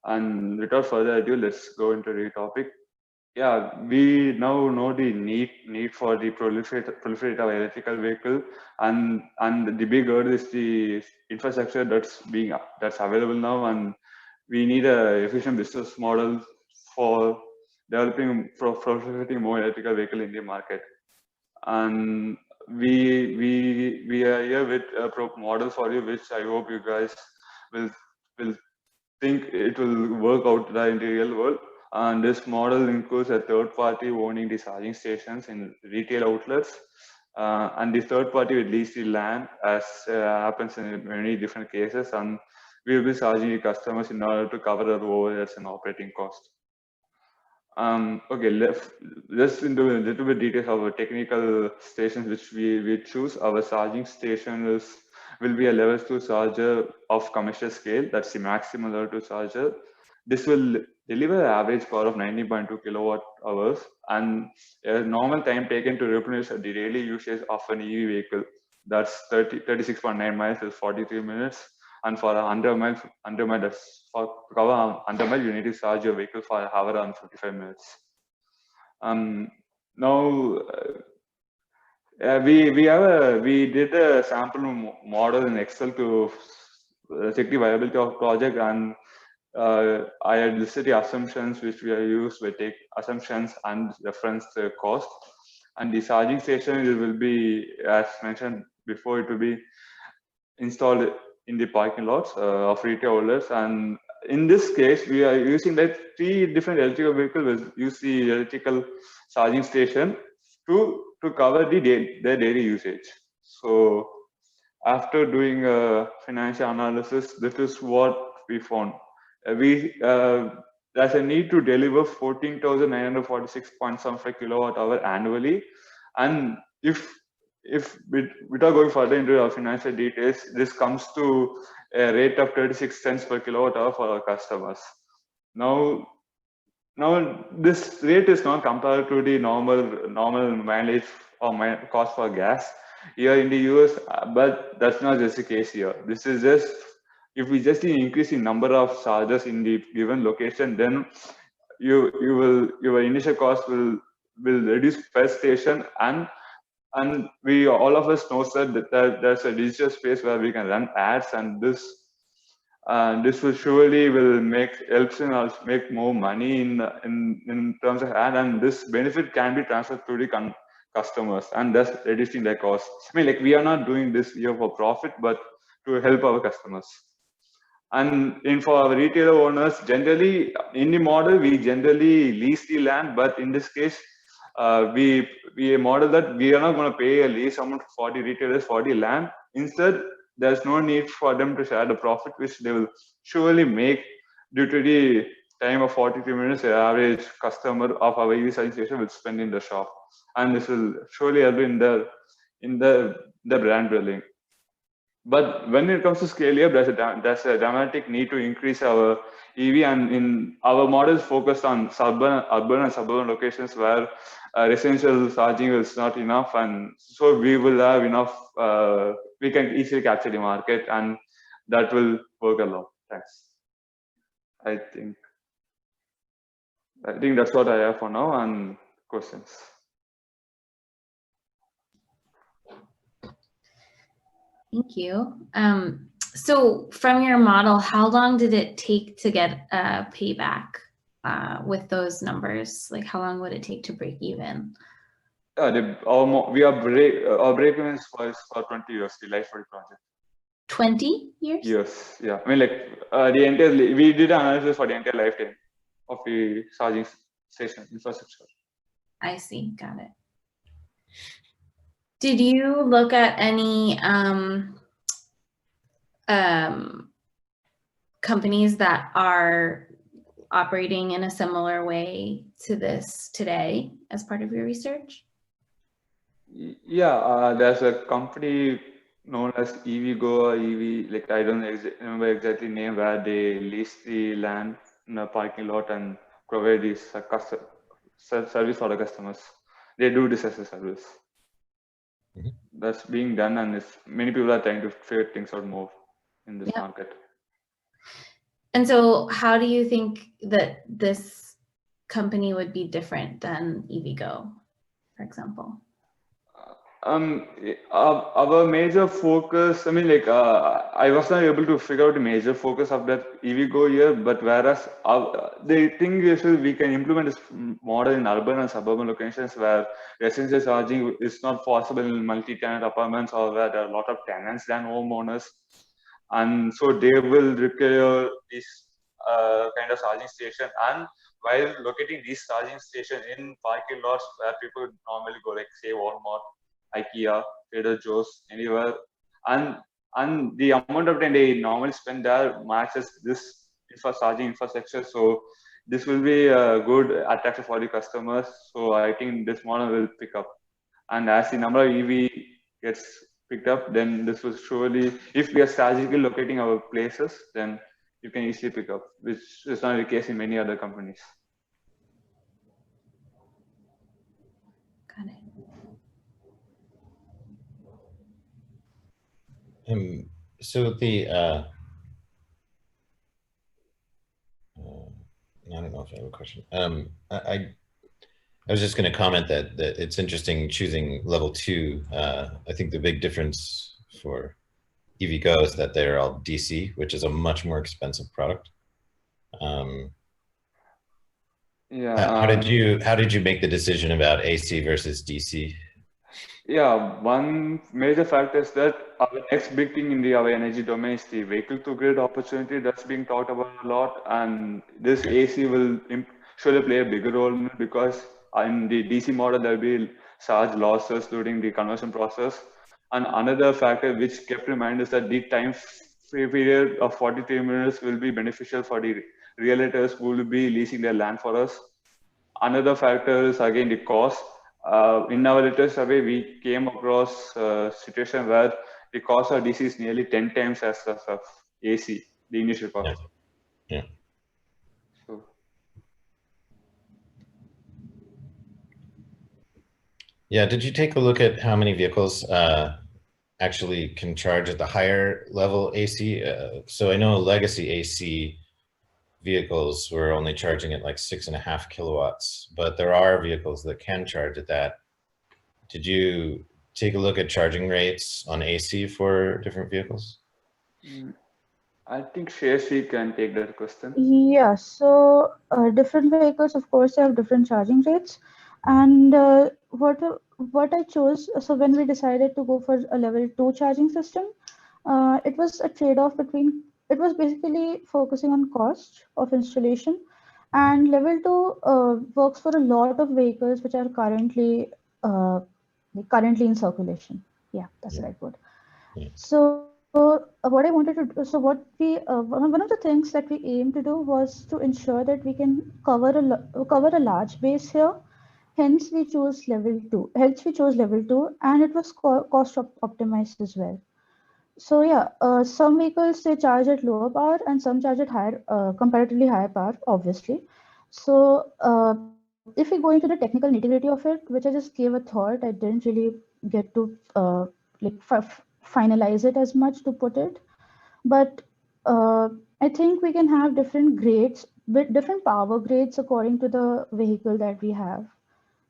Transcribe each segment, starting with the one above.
And without further ado, let's go into the topic. Yeah, we now know the need for the proliferate of electrical vehicle, and the big word is the infrastructure that's available now, and we need a efficient business model for developing proliferating more electrical vehicle in the market. And we are here with a model for you, which I hope you guys will will think it will work out there in the real world. And this model includes a third party owning the charging stations in retail outlets, and the third party will lease the land, as happens in many different cases, and we will be charging the customers in order to cover the overheads and operating costs. Okay, let's into a little bit details of our technical stations which we choose. Our charging station will be a level 2 charger of commercial scale. That's the maximum level 2 charger. This will deliver an average power of 90.2 kilowatt hours, and a normal time taken to replenish the daily usage of an EV vehicle. That's 36.9 miles is 43 minutes. And for 100 miles, that's for to cover 100 miles, you need to charge your vehicle for an hour and 55 minutes. Now we did a sample model in Excel to check the viability of project, and I had listed the assumptions which we have used. We take assumptions and reference the cost, and the charging station it will be, as mentioned before, it will be installed in the parking lots of retail outlets. And in this case, we are using like 3 different electrical vehicles. Will use the electrical charging station to cover their daily usage. So after doing a financial analysis, this is what we found. There's a need to deliver 14,946.75 kilowatt hour annually, and if without going further into our financial details, this comes to a rate of 36 cents per kilowatt hour for our customers. Now this rate is not compared to the normal mileage or cost for gas here in the US, but that's not just the case here. This is just, if we just increase the number of chargers in the given location, then your initial cost will reduce per station, and we all of us know that there's a digital space where we can run ads, and this will surely will helps us make more money in terms of ad, and this benefit can be transferred to the customers, and thus reducing their costs. I mean, like, we are not doing this here for profit, but to help our customers. And for our retailer owners, generally in the model we generally lease the land, but in this case we model that we are not going to pay a lease amount for the retailers for the land. Instead, there's no need for them to share the profit, which they will surely make due to the time of 43 minutes the average customer of our EV charging station will spend in the shop, and this will surely help in the brand building. But when it comes to scale up, there's a dramatic need to increase our EV, and in our models focused on urban and suburban locations where residential charging is not enough, and so we will have enough. We can easily capture the market, and that will work a lot. Thanks. I think that's what I have for now. And questions. Thank you. So from your model, how long did it take to get a payback with those numbers? Like, how long would it take to break even? Our break even is for 20 years, the life of the project. 20 years? Yes, yeah. I mean, like, the entire, we did an analysis for the entire lifetime of the charging station infrastructure. I see, got it. Did you look at any companies that are operating in a similar way to this today as part of your research? Yeah, there's a company known as EVgo or EV, like, I don't remember exactly name, where they lease the land in a parking lot and provide this service for the customers. They do this as a service. Mm-hmm. That's being done, and many people are trying to figure things out more in this market. And so how do you think that this company would be different than EVgo, for example? Our major focus, I mean, like, I was not able to figure out the major focus of that EVgo here, but whereas the thing is we can implement this model in urban and suburban locations where residential charging is not possible in multi-tenant apartments or where there are a lot of tenants than homeowners. And so they will require this kind of charging station. And while locating these charging station in parking lots where people normally go, like say Walmart, IKEA, Trader Joe's, anywhere, and the amount of time they normally spend there matches this charging infrastructure. So this will be a good attraction for the customers. So I think this model will pick up. And as the number of EV gets picked up, then this will surely, if we are strategically locating our places, then you can easily pick up, which is not the case in many other companies. Got it. So the I don't know if I have a question. I was just going to comment that it's interesting choosing level 2. I think the big difference for EVgo is that they're all DC, which is a much more expensive product. Yeah. How did you make the decision about AC versus DC? Yeah, one major factor is that our next big thing in our energy domain is the vehicle to grid opportunity that's being talked about a lot, and this AC will surely play a bigger role in it because in the DC model there will be charge losses during the conversion process. And another factor which kept in mind is that the time period of 43 minutes will be beneficial for the realtors who will be leasing their land for us. Another factor is again the cost. In our latest survey, we came across a situation where the cost of DC is nearly 10 times as of AC, the initial cost. Yeah. So, Yeah. Did you take a look at how many vehicles actually can charge at the higher level AC? So I know legacy AC vehicles were only charging at like 6.5 kilowatts, but there are vehicles that can charge at that. Did you take a look at charging rates on AC for different vehicles? I think Shashi can take that question. Yeah, so different vehicles, of course, have different charging rates. And what I chose, so when we decided to go for a level 2 charging system, it was a trade-off between, it was basically focusing on cost of installation. And level 2 works for a lot of vehicles which are currently in circulation. Yeah, that's the right word. Yeah. So what I wanted to do, so what we one of the things that we aim to do was to ensure that we can cover a large base here. Hence we chose level 2. And it was cost optimized as well. So yeah, some vehicles they charge at lower power and some charge at higher, comparatively higher power, obviously. So if we go into the technical nitty-gritty of it, which I just gave a thought, I didn't really get to like finalize it as much to put it. But I think we can have different grades with different power grades according to the vehicle that we have.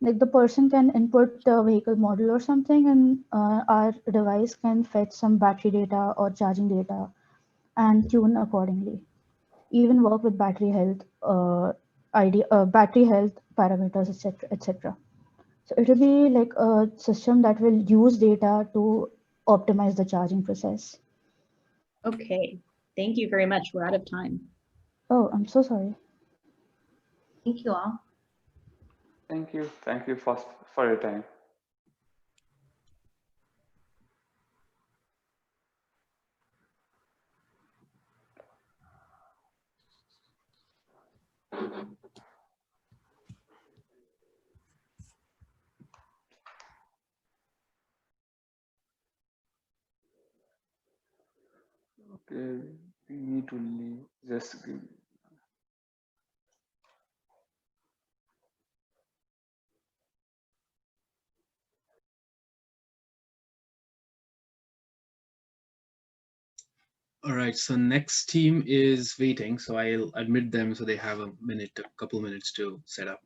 Like the person can input the vehicle model or something, and our device can fetch some battery data or charging data and tune accordingly. Even work with battery health, battery health parameters, etc., etc. So it will be like a system that will use data to optimize the charging process. Okay, thank you very much. We're out of time. Oh, I'm so sorry. Thank you all. Thank you. Thank you for your time. Okay, we need to leave. Just give. All right, so next team is waiting, so I'll admit them so they have a couple minutes to set up.